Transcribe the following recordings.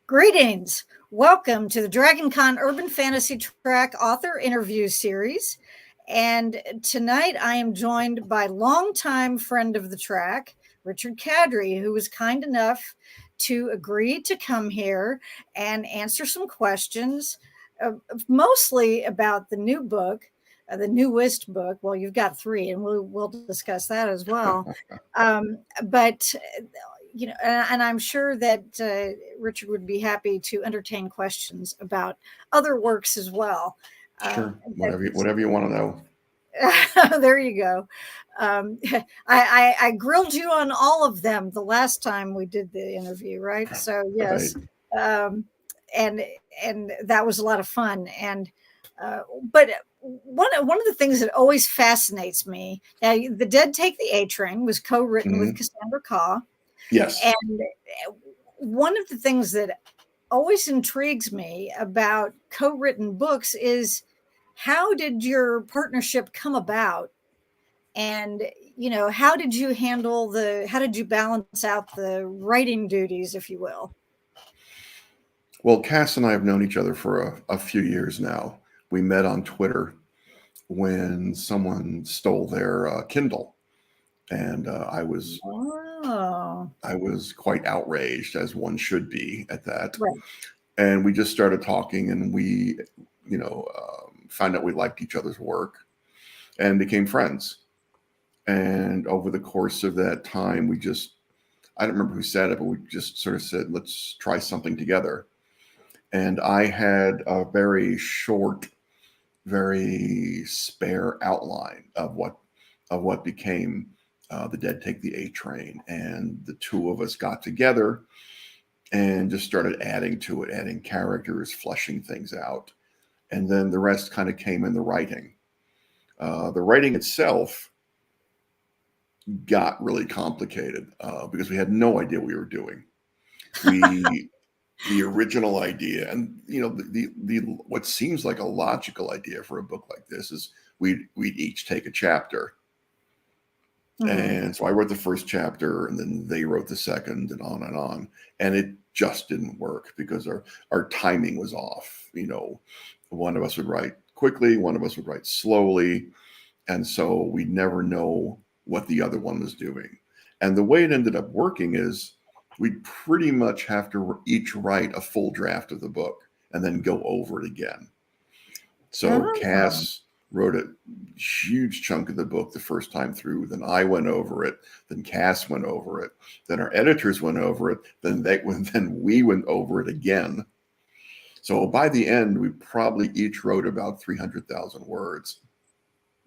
Greetings. Welcome to the Dragon Con Urban Fantasy Track author interview series. And tonight I am joined by longtime friend of the track, Richard Kadrey, who was kind enough to agree to come here and answer some questions, mostly about the new book, the newest book. Well, you've got three, and we'll discuss that as well. But and I'm sure that Richard would be happy to entertain questions about other works as well. Sure, whatever you want to know. There you go. I grilled you on all of them the last time we did the interview, right? So yes, right. And that was a lot of fun. And but one of the things that always fascinates me, now, The Dead Take the A Train was co-written with Cassandra Khaw. Yes. And one of the things that always intrigues me about co-written books is, how did your partnership come about? And, how did you balance out the writing duties, if you will? Well, Cass and I have known each other for a few years now. We met on Twitter when someone stole their Kindle. And I was quite outraged, as one should be at that. Right. And we just started talking, and we, found out we liked each other's work and became friends. And over the course of that time, I don't remember who said it, but we just sort of said, let's try something together. And I had a very short, very spare outline of what became The Dead Take the A Train. And the two of us got together and just started adding to it, adding characters, fleshing things out. And then the rest kind of came in the writing. The writing itself got really complicated because we had no idea what we were doing. The original idea, and the what seems like a logical idea for a book like this, is we'd each take a chapter. And so I wrote the first chapter, and then they wrote the second, and on. And it just didn't work because our timing was off. One of us would write quickly, one of us would write slowly. And so we'd never know what the other one was doing. And the way it ended up working is we'd pretty much have to each write a full draft of the book and then go over it again. So Cass wrote a huge chunk of the book the first time through. Then I went over it. Then Cass went over it. Then our editors went over it. Then we went over it again. So by the end, we probably each wrote about 300,000 words.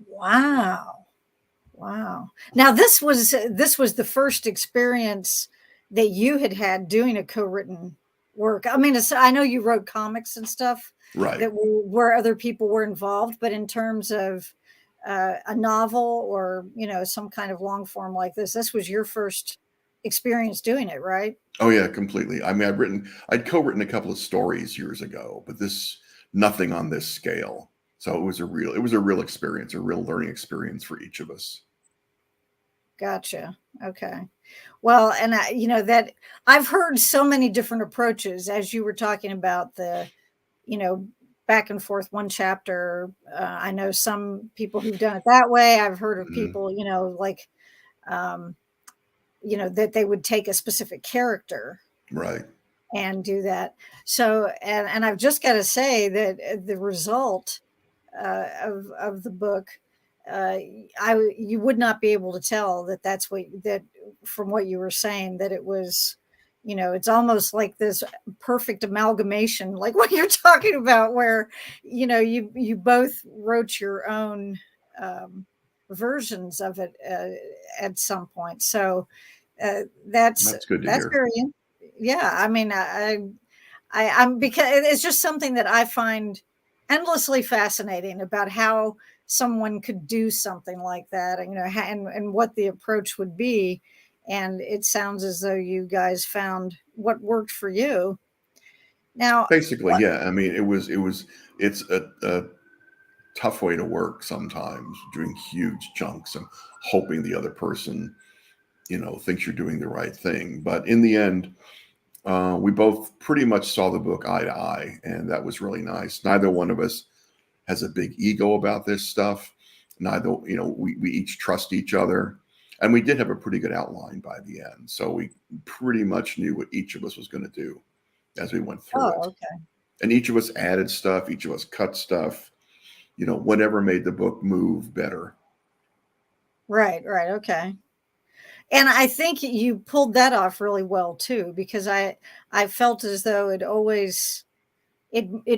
Wow. Now this was the first experience that you had doing a co-written work. I mean, I know you wrote comics and stuff, right, that where other people were involved, but in terms of a novel or some kind of long form like this was your first experience doing it, right? Oh yeah, completely. I mean, I'd co-written a couple of stories years ago, but nothing on this scale. So it was a real experience, a real learning experience for each of us. Gotcha. Okay. Well, and that I've heard so many different approaches, as you were talking about the, back and forth one chapter. I know some people who've done it that way. I've heard of people, like, that they would take a specific character, right, and do that. So, and I've just got to say that the result of the book, you would not be able to tell that from what you were saying, that it was, it's almost like this perfect amalgamation, like what you're talking about, where, you both wrote your own versions of it at some point. So that's good to hear. Very, yeah. I mean, I'm because it's just something that I find endlessly fascinating about how someone could do something like that, and what the approach would be. And it sounds as though you guys found what worked for you. Now, basically, yeah. I mean, it's a tough way to work sometimes, doing huge chunks and hoping the other person, thinks you're doing the right thing. But in the end, We both pretty much saw the book eye to eye, and that was really nice. Neither one of us has a big ego about this stuff. Neither, we each trust each other. And we did have a pretty good outline by the end. So we pretty much knew what each of us was going to do as we went through Oh, it. okay. And each of us added stuff, each of us cut stuff, whatever made the book move better. Right, okay. And I think you pulled that off really well too, because I felt as though it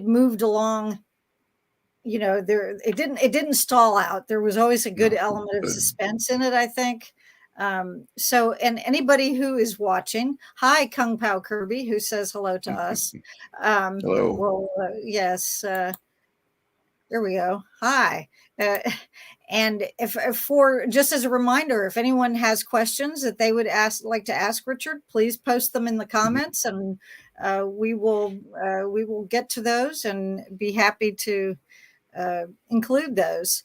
moved along. It didn't stall out. There was always a good No, element of good. suspense in it, I think. So, and anybody who is watching, hi, Kung Pao Kirby, who says hello to us. Hello. Well, yes, there we go. Hi. Uh, and if for just as a reminder, if anyone has questions that they would like to ask Richard, please post them in the comments, and we will get to those and be happy to include those.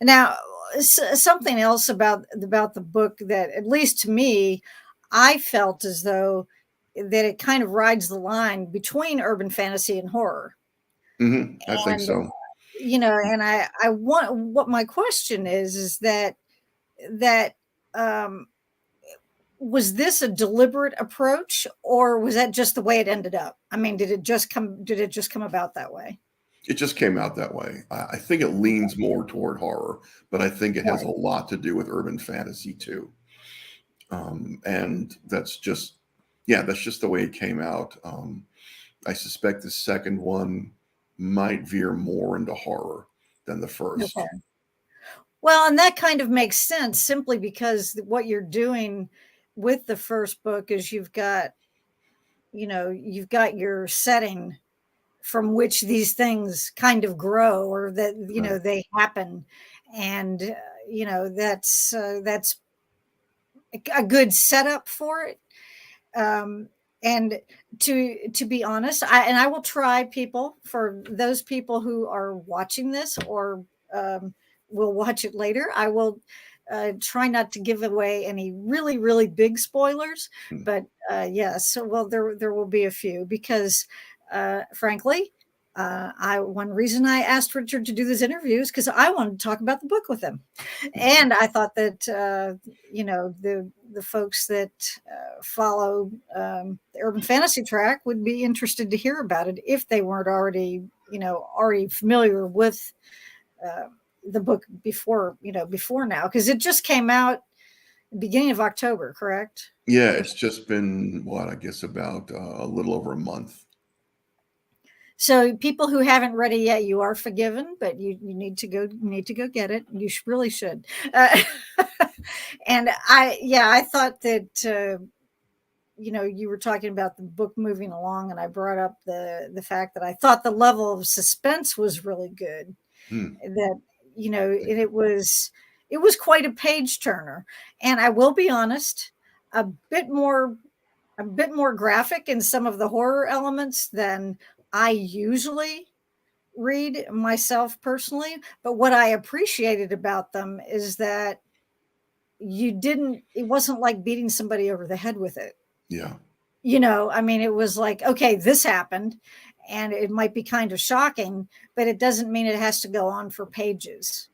Now, something else about the book that, at least to me, I felt as though that it kind of rides the line between urban fantasy and horror. I think And so. and I want, what my question is that um, was this a deliberate approach, or was that just the way it ended up? I mean, did it just come about that way? It just came out that way. I think it leans more toward horror, but I think it has a Right. lot to do with urban fantasy too. And that's just the way it came out. I suspect the second one might veer more into horror than the first. Okay. Well, and that kind of makes sense, simply because what you're doing with the first book is you've got your setting from which these things kind of grow, or that Right. they happen, and that's a good setup for it. And to be honest, I will try, people, for those people who are watching this, or will watch it later, I will try not to give away any really, really big spoilers. Hmm. But yes, well, there will be a few, because frankly, one reason I asked Richard to do this interview is because I wanted to talk about the book with him, and I thought that the folks that follow the Urban Fantasy Track would be interested to hear about it, if they weren't already familiar with uh, the book before now, because it just came out beginning of October, correct? Yeah, it's just been I guess about a little over a month. So people who haven't read it yet, you are forgiven, but you need to go get it. You really should. And I thought that you were talking about the book moving along, and I brought up the fact that I thought the level of suspense was really good. Hmm. That and it was quite a page turner, and I will be honest, a bit more graphic in some of the horror elements than I usually read myself personally. But what I appreciated about them is that it wasn't like beating somebody over the head with it. Yeah. I mean, it was like, okay, this happened, and it might be kind of shocking, but it doesn't mean it has to go on for pages.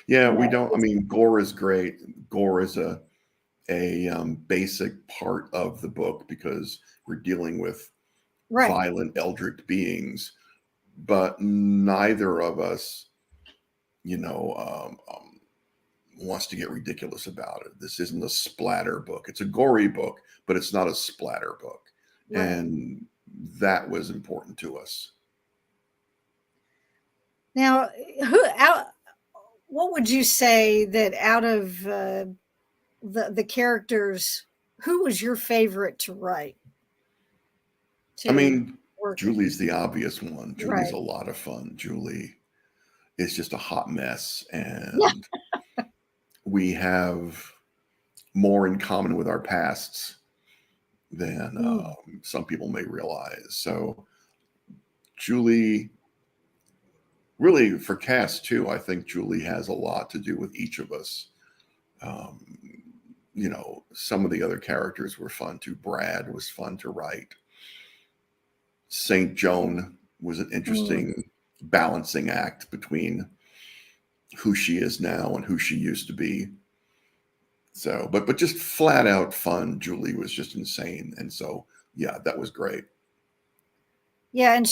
Yeah, You we know, don't. I it's- mean, gore is great. Gore is a basic part of the book because we're dealing with right. violent eldritch beings, but neither of us, wants to get ridiculous about it. This isn't a splatter book. It's a gory book, but it's not a splatter book, Right. and that was important to us. Now, what would you say that out of the characters, who was your favorite to write, I to mean, work? Julie's the obvious one. Julie's Right. a lot of fun. Julie is just a hot mess, Yeah. and we have more in common with our pasts than Mm. some people may realize. So, Julie, really for Cass too, I think Julie has a lot to do with each of us. Um, some of the other characters were fun too. Brad was fun to write. St. Joan was an interesting balancing act between who she is now and who she used to be. So, but just flat out fun. Julie was just insane. And so, yeah, that was great. Yeah, and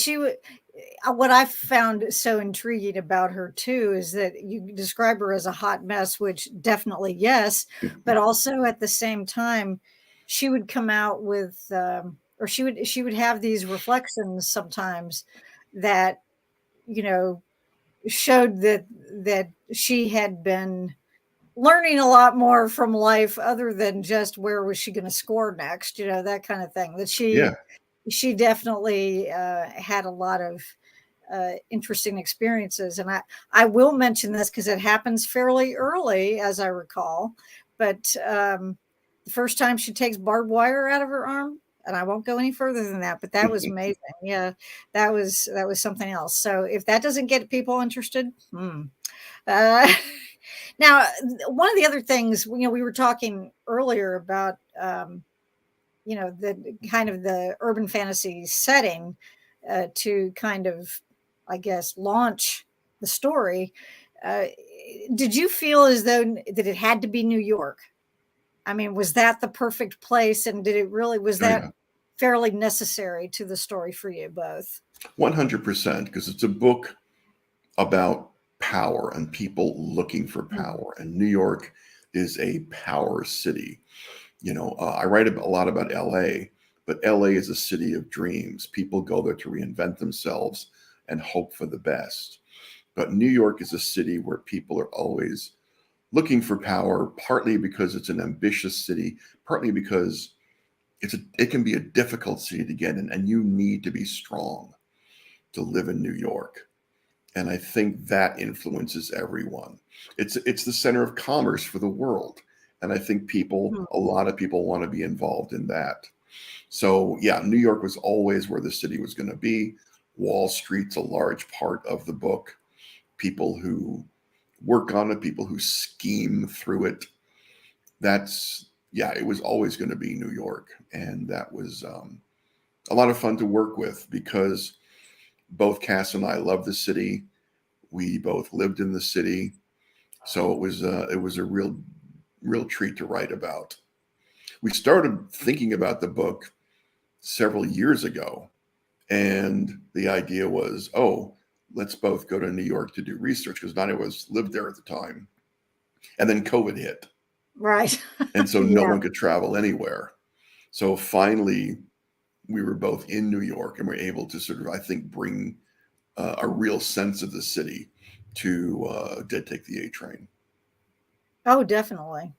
what I found so intriguing about her too is that you describe her as a hot mess, which definitely yes, but also at the same time, she would come out with, or she would have these reflections sometimes that showed that she had been learning a lot more from life other than just where was she going to score next, that kind of thing. That Yeah. she definitely had a lot of interesting experiences. And I will mention this because it happens fairly early, as I recall. But the first time she takes barbed wire out of her arm, and I won't go any further than that, but that was amazing. Yeah, that was something else. So if that doesn't get people interested, now, one of the other things, we were talking earlier about, the kind of the urban fantasy setting to kind of, I guess, launch the story. Did you feel as though that it had to be New York? I mean, was that the perfect place? And was Oh, that yeah. fairly necessary to the story for you both? 100%, because it's a book about power and people looking for Mm. power. And New York is a power city. I write a lot about LA, but LA is a city of dreams. People go there to reinvent themselves and hope for the best. But New York is a city where people are always looking for power, partly because it's an ambitious city, partly because it can be a difficult city to get in, and you need to be strong to live in New York. And I think that influences everyone. It's the center of commerce for the world. And I think a lot of people want to be involved in that. So yeah, New York was always where the city was going to be. Wall Street's a large part of the book. People who work on it, people who scheme through it. It was always going to be New York. And that was a lot of fun to work with because both Cass and I love the city. We both lived in the city. So it was a real treat to write about. We started thinking about the book several years ago, and the idea was, oh, let's both go to New York to do research because neither of us lived there at the time. And then COVID hit. Right. And so no Yeah. one could travel anywhere. So finally, we were both in New York and were able to sort of, I think, bring a real sense of the city to Dead Take the A Train. Oh, definitely.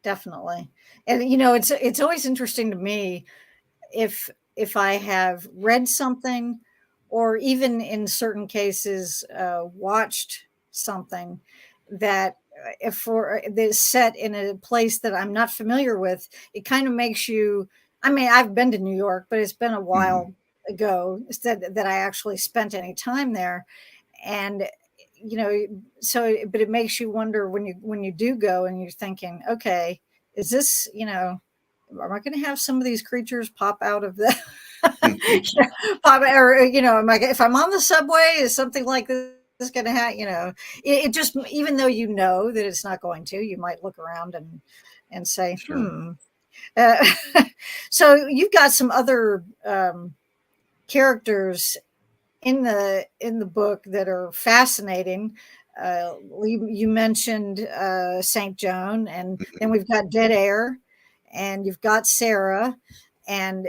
Definitely. And it's always interesting to me if I have read something or even in certain cases watched something that if for that's set in a place that I'm not familiar with, it kind of makes you. I mean, I've been to New York, but it's been a Mhm. while ago that I actually spent any time there, and you know but it makes you wonder when you do go and you're thinking, okay, is this, am I going to have some of these creatures pop out of the pop, or if I'm on the subway, is something like this going to happen? It just, even though that it's not going to, you might look around and say, Sure. uh, so you've got some other characters in the book that are fascinating. You mentioned Saint Joan, and then we've got Dead Air, and you've got Sarah. And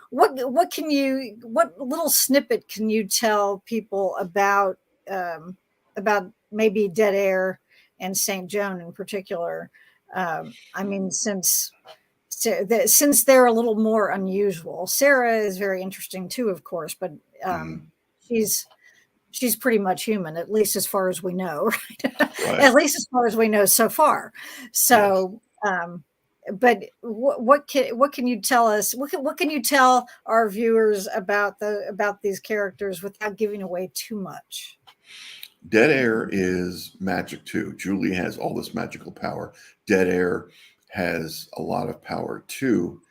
what little snippet can you tell people about maybe Dead Air and Saint Joan in particular? I mean, since they're a little more unusual. Sarah is very interesting too, of course, but Mhm. she's she's pretty much human, at least as far as we know, right? Right. At least as far as we know so far. Yes. So, but what can you tell us? What can you tell our viewers about these characters without giving away too much? Dead Air is magic too. Julie has all this magical power. Dead Air has a lot of power too.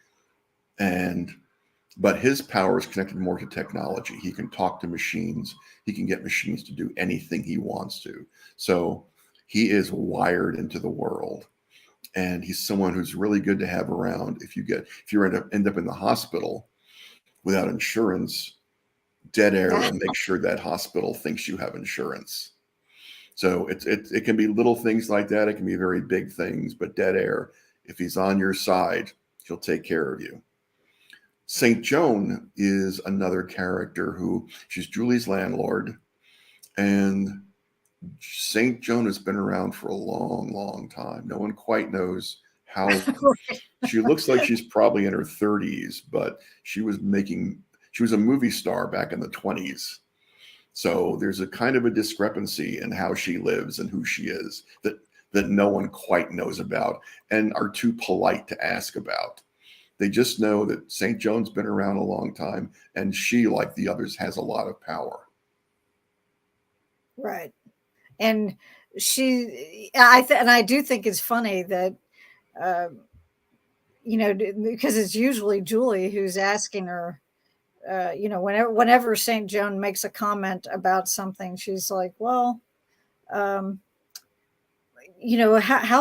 But his power is connected more to technology. He can talk to machines. He can get machines to do anything he wants to. So he is wired into the world. And he's someone who's really good to have around. If you end up in the hospital without insurance, dead air will make sure that hospital thinks you have insurance. So it can be little things like that. It can be very big things, but dead air, if he's on your side, he'll take care of you. St. Joan is another character who, she's Julie's landlord, and St. Joan has been around for a long, long time. No one quite knows how. Right. She looks like she's probably in her 30s, but she was a movie star back in the 20s. So there's a kind of a discrepancy in how she lives and who she is that no one quite knows about and are too polite to ask about. They just know that St. Joan's been around a long time, and she, like the others, has a lot of power. Right. And I do think it's funny that, because it's usually Julie who's asking her, whenever St. Joan makes a comment about something, she's like, well, how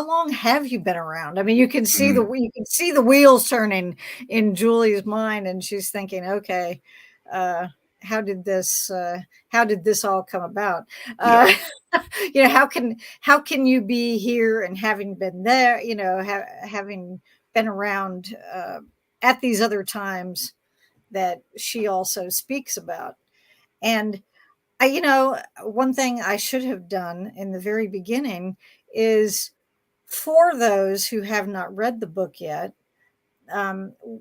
long have you been around? I mean, you can see the wheels turning in Julie's mind, and she's thinking, okay, how did this all come about? Yeah. How can you be here and having been there, having been around at these other times that she also speaks about? And one thing I should have done in the very beginning is, for those who have not read the book yet,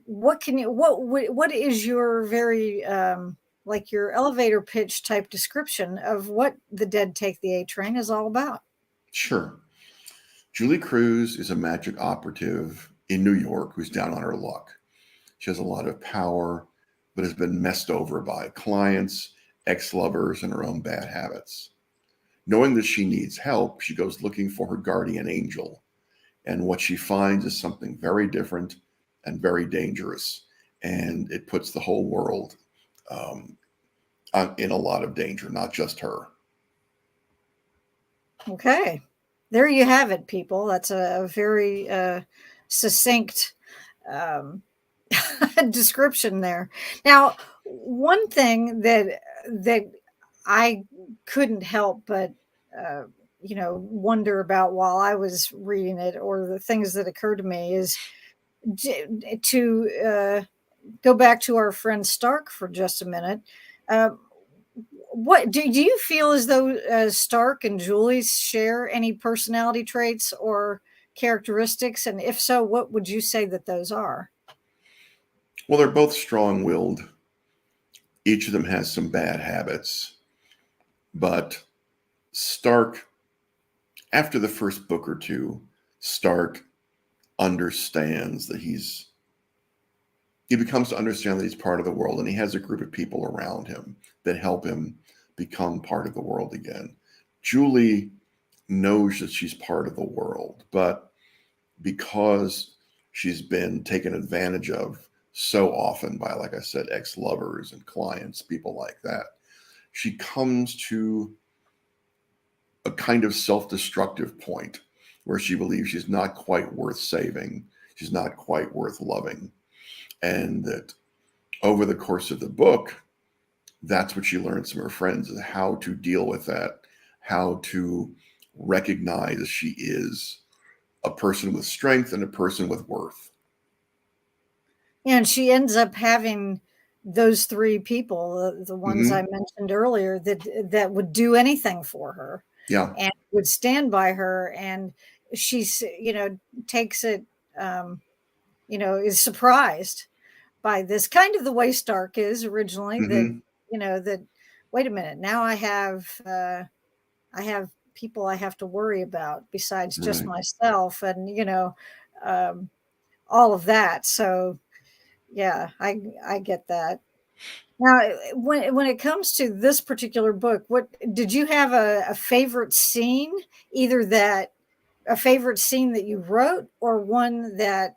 what is your very like your elevator pitch type description of what The Dead Take the A Train is all about? Sure. Julie Cruz is a magic operative in New York who's down on her luck. She has a lot of power, but has been messed over by clients, ex-lovers, and her own bad habits. Knowing that she needs help, she goes looking for her guardian angel. And what she finds is something very different and very dangerous. And it puts the whole world in a lot of danger, not just her. Okay. There you have it, people. That's a very succinct description there. Now, one thing that I couldn't help but wonder about while I was reading it, or the things that occurred to me, is to go back to our friend Stark for just a minute. What do you feel as though Stark and Julie share any personality traits or characteristics? And if so, what would you say that those are? Well, they're both strong-willed. Each of them has some bad habits. But Stark, after the first book or two, Stark understands that he becomes to understand that he's part of the world, and he has a group of people around him that help him become part of the world again. Julie knows that she's part of the world, but because she's been taken advantage of so often by, like I said, ex-lovers and clients, people like that, she comes to a kind of self-destructive point where she believes she's not quite worth saving. She's not quite worth loving. And that over the course of the book, that's what she learns from her friends, is how to deal with that, how to recognize she is a person with strength and a person with worth. And she ends up having those three people, the ones I mentioned earlier, that would do anything for her. Yeah. And would stand by her. And she's, takes it, is surprised by this, kind of the way Stark is originally, that, wait a minute, now I have people I have to worry about besides just myself, and, all of that. So yeah, I get that. Now, when it comes to this particular book, what did you have a favorite scene, either that a favorite scene that you wrote, or one that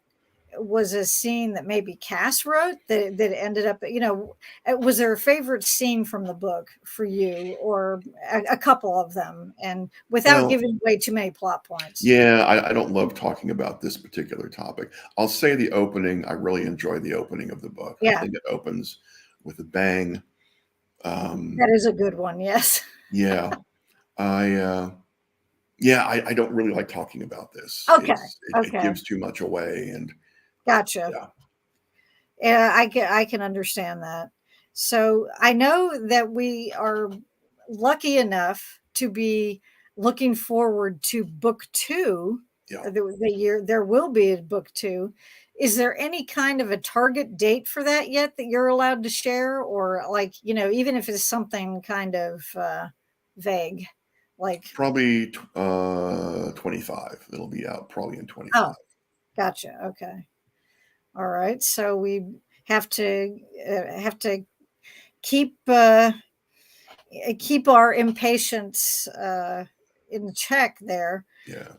was a scene that maybe Cass wrote that ended up, was there a favorite scene from the book for you, or a couple of them, and without Well, giving away too many plot points? yeah, I don't love talking about this particular topic. I'll say the opening. I really enjoy the opening of the book. I Yeah, think it opens with a bang. that is a good one. Yes. Yeah, I yeah, I don't really like talking about this. Okay. It Okay. gives too much away, and Gotcha. yeah, Yeah, I can understand that. So I know that we are lucky enough to be looking forward to book two. yeah. The year there will be a book two. Is there any kind of a target date for that yet that you're allowed to share, or like, even if it's something kind of vague, like, Probably 25. It'll be out probably in 25. oh, gotcha, okay, all right. So we have to keep keep our impatience in check there. Yeah.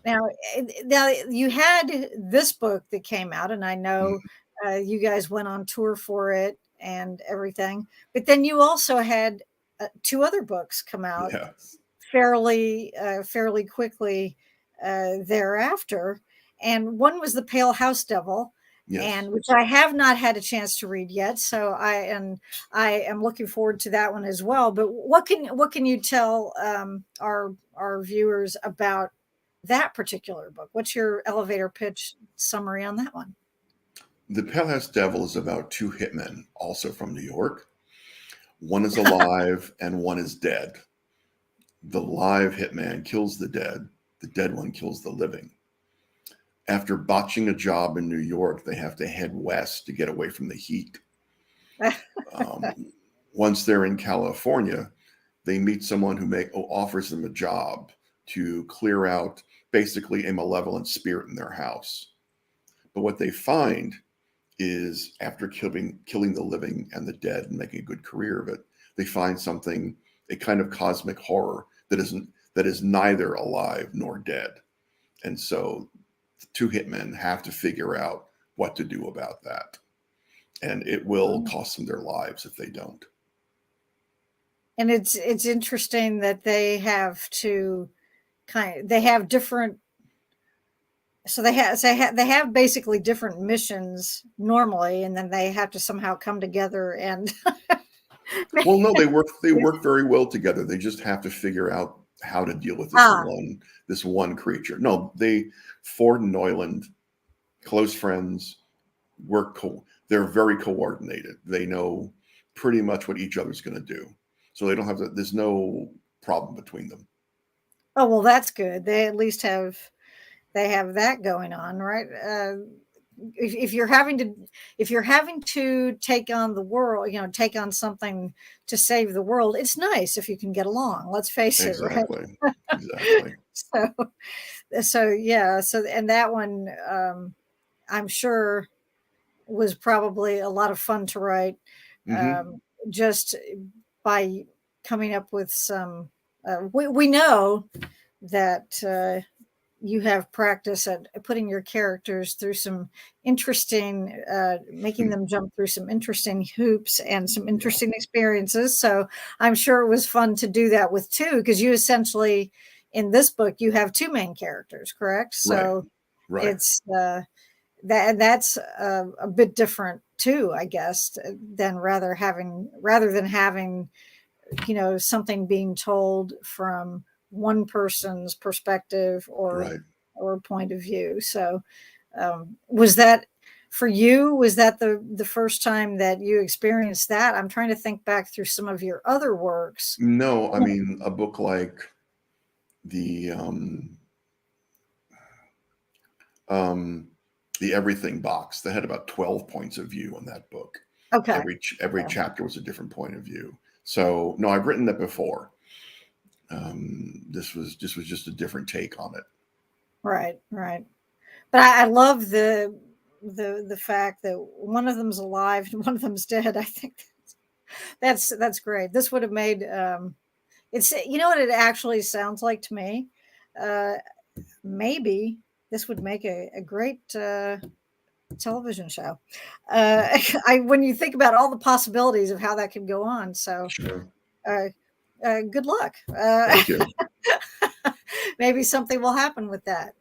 Now you had this book that came out, and I know Mhm. you guys went on tour for it and everything. But then you also had two other books come out Yeah. fairly quickly thereafter, and one was the Pale House Devil, Yes. and which I have not had a chance to read yet. So I am looking forward to that one as well. But what can you tell our viewers about that particular book? What's your elevator pitch summary on that one? The Pale House Devil is about two hitmen, also from New York. One is alive and one is dead. The live hitman kills the dead one kills the living. After botching a job in New York, they have to head west to get away from the heat. Um, Once they're in California, they meet someone who offers them a job to clear out basically a malevolent spirit in their house. But what they find is after killing the living and the dead and making a good career of it, they find something, a kind of cosmic horror that is neither alive nor dead. And so the two hitmen have to figure out what to do about that. And it will cost them their lives if they don't. And it's interesting that they have different, so they have basically different missions normally, and then they have to somehow come together and Well, no, they work very well together. They just have to figure out how to deal with ah, this one creature. No, they Ford and Neuland, close friends, they're very coordinated. They know pretty much what each other's going to do. So they don't have to there's no problem between them. oh, well, that's good. They have that going on, right? If you're having to take on the world, take on something to save the world, it's nice if you can get along. Let's face it, right? Exactly. Exactly. So, yeah. So, and that one, I'm sure was probably a lot of fun to write, Hmm. just by coming up with some. We know that you have practice at putting your characters through some interesting, making them jump through some interesting hoops and some Yeah. interesting experiences. So I'm sure it was fun to do that with two, because you essentially, in this book, you have two main characters, correct? Right. So Right. it's that's a bit different too, I guess, than rather than having something being told from one person's perspective Right. or point of view. So was that for you, was that the first time that you experienced that? I'm trying to think back through some of your other works. No, I mean a book like the um, the Everything box. They had about 12 points of view on that book. Okay. Every Yeah. chapter was a different point of view. So no, I've written that before. This was just a different take on it. Right, right. But I love the fact that one of them's alive and one of them's dead. I think that's great. This would have made it's, what it actually sounds like to me. Uh, maybe this would make a great television show. When you think about all the possibilities of how that could go on. So Sure. uh, good luck. Thank you. Maybe something will happen with that.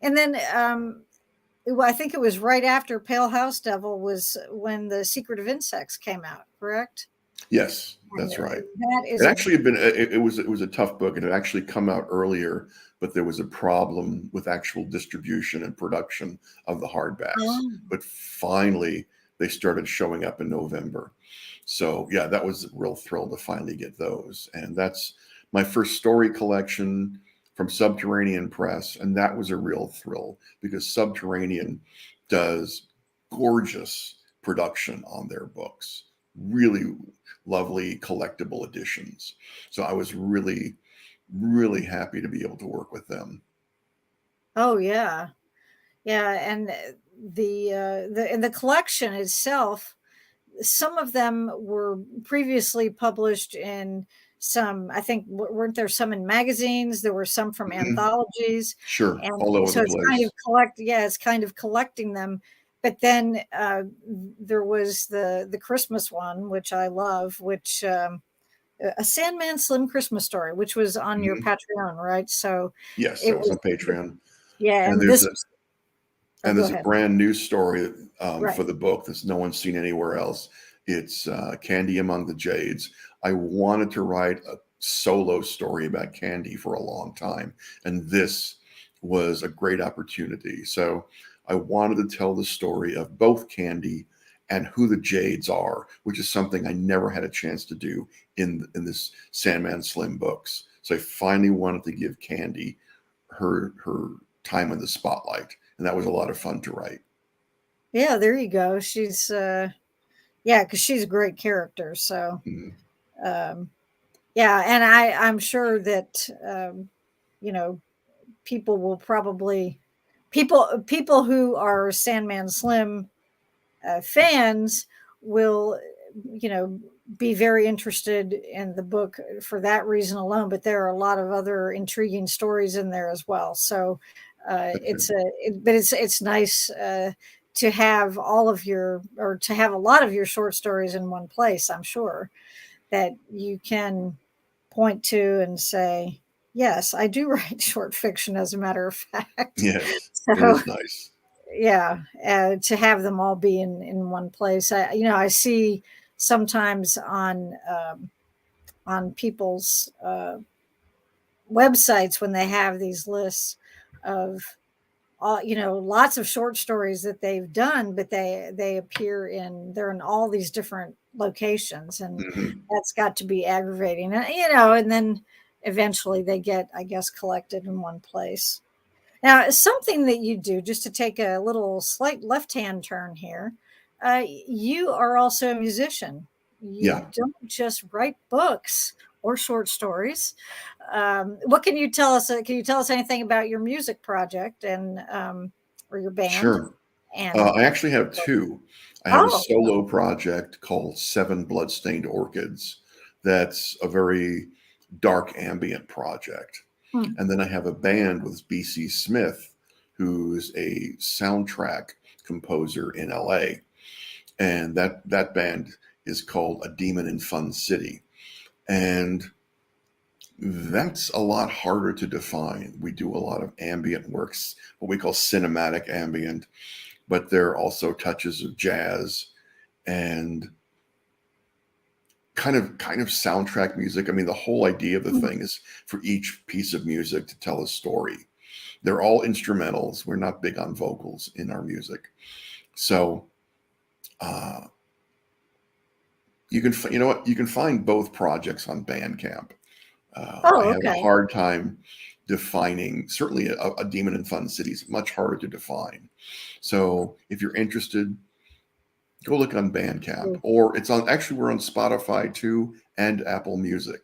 And then I think it was right after Pale House Devil was when The Secret of Insects came out, correct? Yes, And that's right. that is It actually had been it was a tough book, and it actually come out earlier, but there was a problem with actual distribution and production of the hardbacks. oh, But finally, they started showing up in November. So yeah, that was a real thrill to finally get those. And that's my first story collection from Subterranean Press, and that was a real thrill because Subterranean does gorgeous production on their books. Really lovely collectible editions. So I was really, really happy to be able to work with them. oh yeah, yeah, and the collection itself, some of them were previously published in some, I think, weren't there some in magazines? There were some from Mhm. anthologies, Sure, and all over so the it's kind place. of it's kind of collecting them. But then there was the Christmas one, which I love, which a Sandman Slim Christmas Story, which was on your Mhm. Patreon, right? So Yes, it that was was, on Patreon. yeah, And and there's this a was, oh, and go there's a ahead. brand new story Right. for the book that's no one's seen anywhere else. It's Candy Among the Jades. I wanted to write a solo story about Candy for a long time, and this was a great opportunity. So I wanted to tell the story of both Candy and who the Jades are, which is something I never had a chance to do in this Sandman Slim books. So I finally wanted to give Candy her time in the spotlight, and that was a lot of fun to write. Yeah, there you go. She's yeah, because she's a great character. So Mhm. um, yeah, and I'm sure that you know, people will probably people who are Sandman Slim fans will, you know, be very interested in the book for that reason alone. But there are a lot of other intriguing stories in there as well. So but it's nice to have all of your, or to have a lot of your short stories in one place. I'm sure that you can point to and say, yes, I do write short fiction, as a matter of fact. Yes, it So is nice. yeah, to have them all be in one place. I see sometimes on people's websites when they have these lists of all, lots of short stories that they've done, but they appear they're in all these different locations, and Mhm. that's got to be aggravating. And, and then eventually they get, I guess, collected in one place. Now, something that you do, just to take a little slight left-hand turn here, you are also a musician. You Yeah, don't just write books or short stories. What can you tell us? Can you tell us anything about your music project and or your band? sure. And I actually have two. I have a oh, solo project called Seven Bloodstained Orchids. That's a very dark ambient project. hmm, And then I have a band with BC Smith, who's a soundtrack composer in LA. And that band is called A Demon in Fun City. And that's a lot harder to define. We do a lot of ambient works, what we call cinematic ambient, but there are also touches of jazz and kind of soundtrack music. I mean, the whole idea of the hmm, thing is for each piece of music to tell a story. They're all instrumentals. We're not big on vocals in our music. So uh, you know what? You can find both projects on Bandcamp. I oh, have a okay. hard time defining. Certainly, a Demon in Fun City is much harder to define. So, if you're interested, go look on Bandcamp, Cool. or it's on. Actually, we're on Spotify too and Apple Music,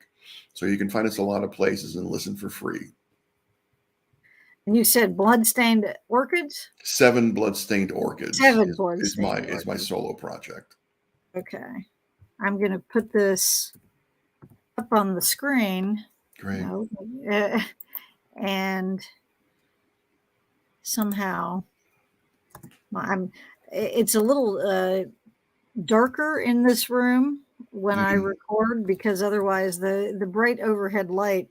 so you can find us a lot of places and listen for free. And you said bloodstained orchids, Seven Bloodstained Orchids seven is my bloodstained is my orchids. solo project. Okay, I'm going to put this up on the screen. Great. No, and somehow it's a little darker in this room when I record, because otherwise the bright overhead light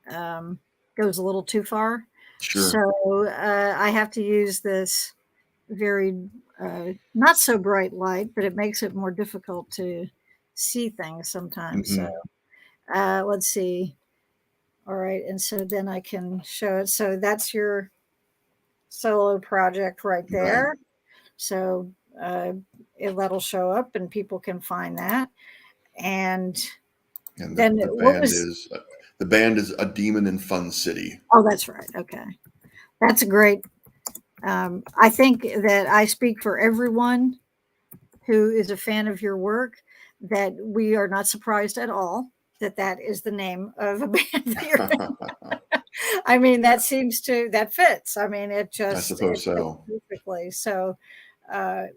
goes a little too far. Sure. So I have to use this very not so bright light, but it makes it more difficult to see things sometimes. So let's see. All right, and so then I can show it. So that's your solo project right there. Right. So that'll show up and people can find that. And then the band is A Demon in Fun City. Oh, that's right. Okay. That's a great, I think that I speak for everyone who is a fan of your work, that we are not surprised at all that is the name of a band that you're in. I mean, that fits. I mean, it suppose so. Perfectly. So,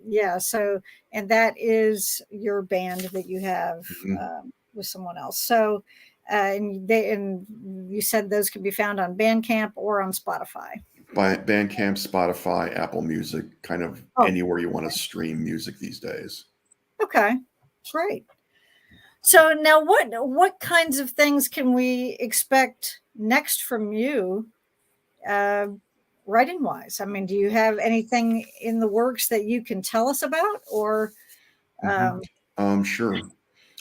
yeah. So, and that is your band that you have with someone else. So, and you said those can be found on Bandcamp or on Spotify. By Bandcamp, Spotify, Apple Music, kind of anywhere you want to stream music these days. Okay, great. So now what kinds of things can we expect next from you, writing wise? I mean, do you have anything in the works that you can tell us about, or? Sure.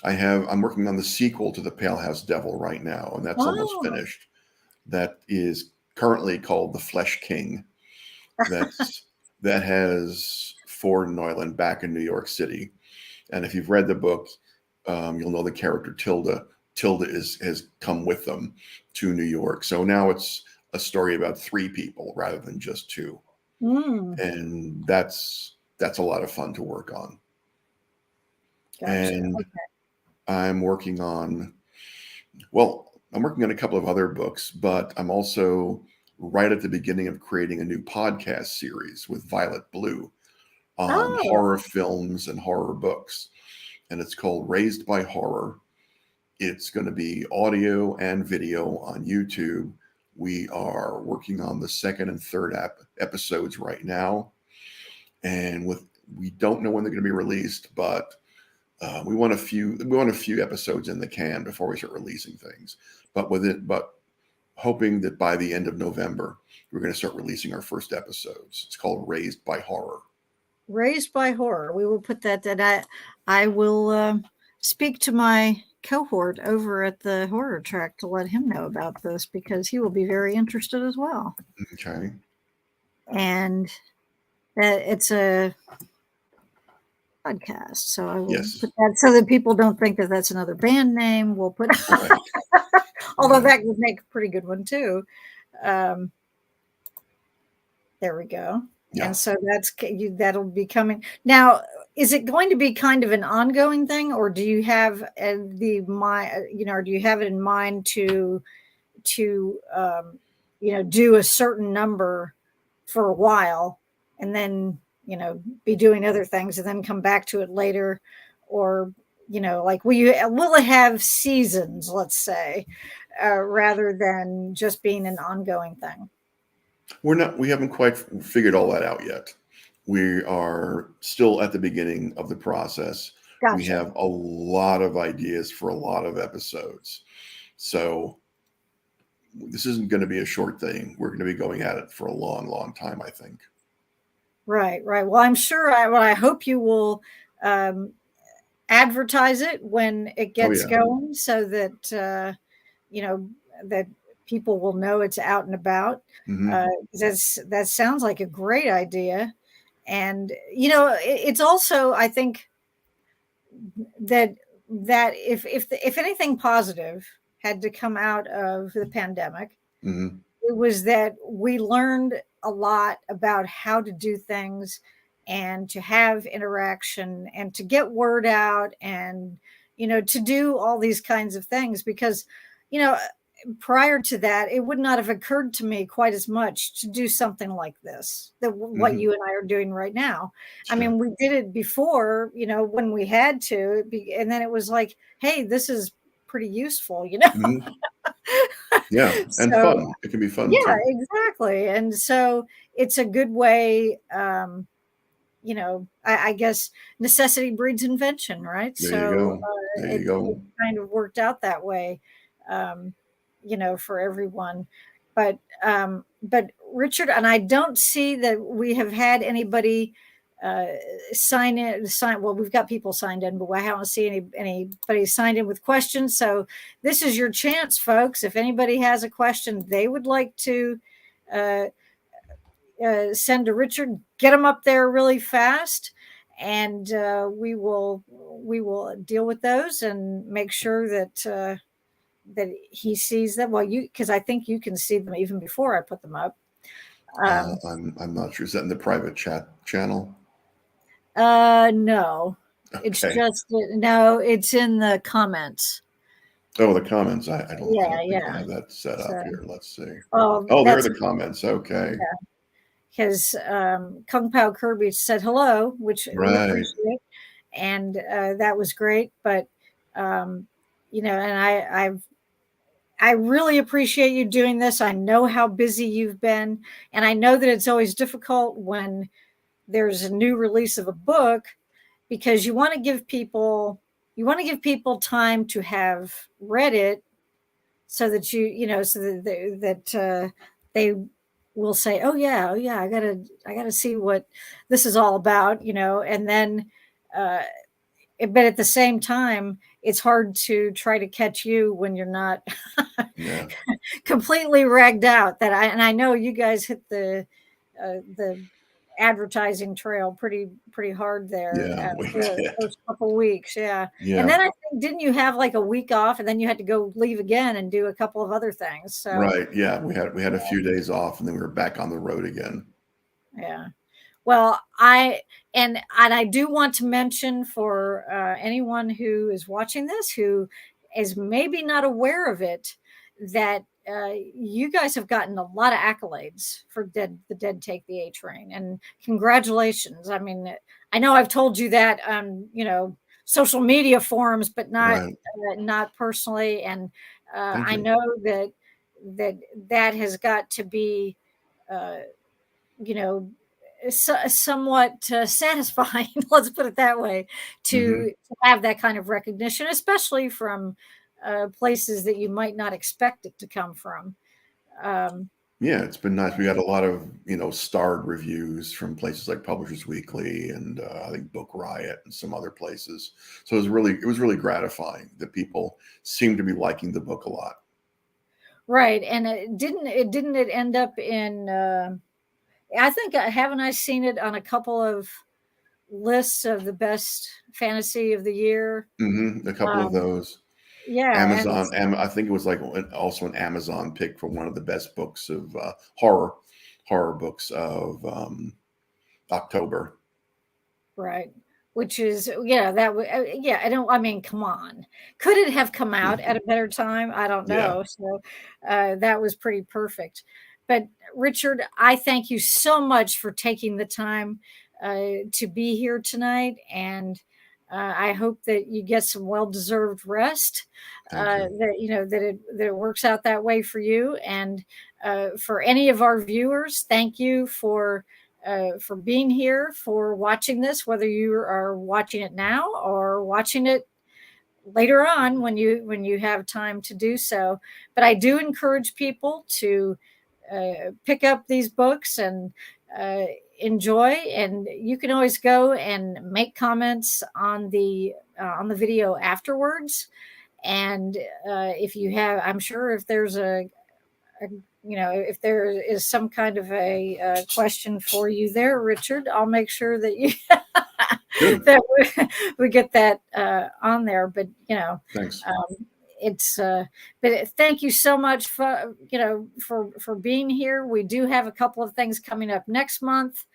I'm working on the sequel to The Pale House Devil right now, and that's almost finished. That is currently called The Flesh King. That has Ford and Neuland back in New York City. And if you've read the book, you'll know the character Tilda. Tilda has come with them to New York. So now it's a story about 3 people rather than just 2. And that's a lot of fun to work on. Gotcha. And I'm working on a couple of other books, but I'm also right at the beginning of creating a new podcast series with Violet Blue on horror films and horror books. And it's called Raised by Horror. It's going to be audio and video on YouTube. We are working on the 2nd and 3rd episodes right now. And we don't know when they're going to be released, but we want a few episodes in the can before we start releasing things. But hoping that by the end of November, we're going to start releasing our first episodes. It's called Raised by Horror. Raised by Horror. We will put that. I will speak to my cohort over at the Horror Track to let him know about this, because he will be very interested as well. Okay. And it's a podcast, so I will put that so that people don't think that that's another band name. We'll put, although that would make a pretty good one too. There we go. Yeah. And so that'll be coming. Now, is it going to be kind of an ongoing thing, or do you have or do you have it in mind to do a certain number for a while and then, be doing other things and then come back to it later? Or, like will it have seasons, let's say, rather than just being an ongoing thing? We haven't quite figured all that out yet. We are still at the beginning of the process. Gotcha. We have a lot of ideas for a lot of episodes. So this isn't going to be a short thing. We're going to be going at it for a long, long time, I think. Right. Well, I'm sure I hope you will advertise it when it gets going, so that, that people will know it's out and about. That sounds like a great idea. And, it's also, I think that if anything positive had to come out of the pandemic, it was that we learned a lot about how to do things and to have interaction and to get word out and, to do all these kinds of things, because, prior to that, it would not have occurred to me quite as much to do something like this, what you and I are doing right now. Sure. I mean, we did it before, when we had to, and then it was like, hey, this is pretty useful, Yeah, and fun. It can be fun. Yeah, too. Exactly. And so it's a good way. I guess necessity breeds invention, right? There you So go. There you it go. kind of worked out that way, um, for everyone. But Richard, and I don't see that we have had anybody uh, sign in. Well, we've got people signed in, but I haven't seen anybody signed in with questions. So this is your chance, folks. If anybody has a question they would like to uh, send to Richard, get them up there really fast, and we will deal with those and make sure that he sees them. Well, because I think you can see them even before I put them up. I'm not sure. Is that in the private chat channel? No, it's Okay. just no, it's in the comments. Oh, the comments. I don't think I Yeah. have that set So, up here. Let's see. oh, Oh, there are that's the comments. Okay. because Kung Pao Kirby said hello, which we Right. appreciate, and that was great. But and I really appreciate you doing this. I know how busy you've been, and I know that it's always difficult when there's a new release of a book because you want to give people time to have read it so that so they will say, oh yeah, I gotta see what this is all about, and then uh, but at the same time, it's hard to try to catch you when you're not Yeah. completely ragged out. I know you guys hit the advertising trail pretty hard there Yeah. We for the did. first couple weeks, yeah. And Yeah. then I think, didn't you have like a week off, and then you had to go leave again and do a couple of other things? So Right. Yeah. We had a few days off, and then we were back on the road again. yeah. Well, I do want to mention for anyone who is watching this who is maybe not aware of it that you guys have gotten a lot of accolades for the Dead Take the A Train, and congratulations. I mean, I know I've told you that on social media forums, but Right. not personally, and Thank I you. know that has got to be. Uh, you know somewhat satisfying let's put it that way Hmm. to have that kind of recognition, especially from places that you might not expect it to come from. um, Yeah, it's been nice. We got a lot of starred reviews from places like Publishers Weekly and I think Book Riot and some other places. So it was really gratifying that people seem to be liking the book a lot. right, and it end up in I think haven't I seen it on a couple of lists of the best fantasy of the year. A couple of um, those. yeah, and Amazon, I think it was like also an Amazon pick for one of the best books of horror books of October. right. Which is, yeah, I mean, come on. Could it have come out at a better time? I don't Yeah, know. So that was pretty perfect. But Richard, I thank you so much for taking the time to be here tonight. And I hope that you get some well-deserved rest, thank you. that it works out that way for you. And for any of our viewers, thank you for being here, for watching this, whether you are watching it now or watching it later on when you have time to do so. But I do encourage people to pick up these books and uh, enjoy. And you can always go and make comments on the video afterwards. And if you have, I'm sure if there's a if there is some kind of a question for you there, Richard, I'll make sure that you Good. that we get that on there. But Thanks. it's but thank you so much for being here. We do have a couple of things coming up next month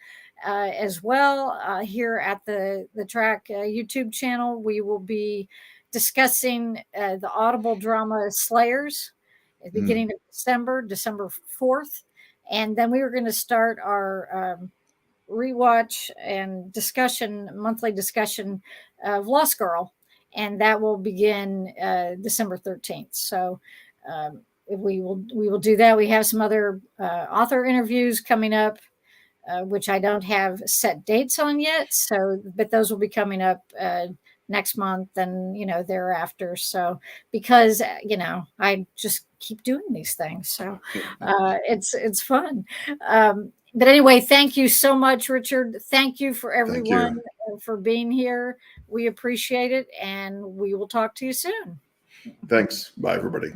as well here at the track YouTube channel. We will be discussing the audible drama Slayers at the Mm, beginning of December 4th. And then we were going to start our rewatch and monthly discussion of Lost Girl. And that will begin December 13th. So we will do that. We have some other author interviews coming up which I don't have set dates on yet. So, but those will be coming up next month and, thereafter. So, because, I just keep doing these things. So it's fun. But anyway, thank you so much, Richard. Thank you for everyone for being here. We appreciate it. And we will talk to you soon. Thanks. Bye, everybody.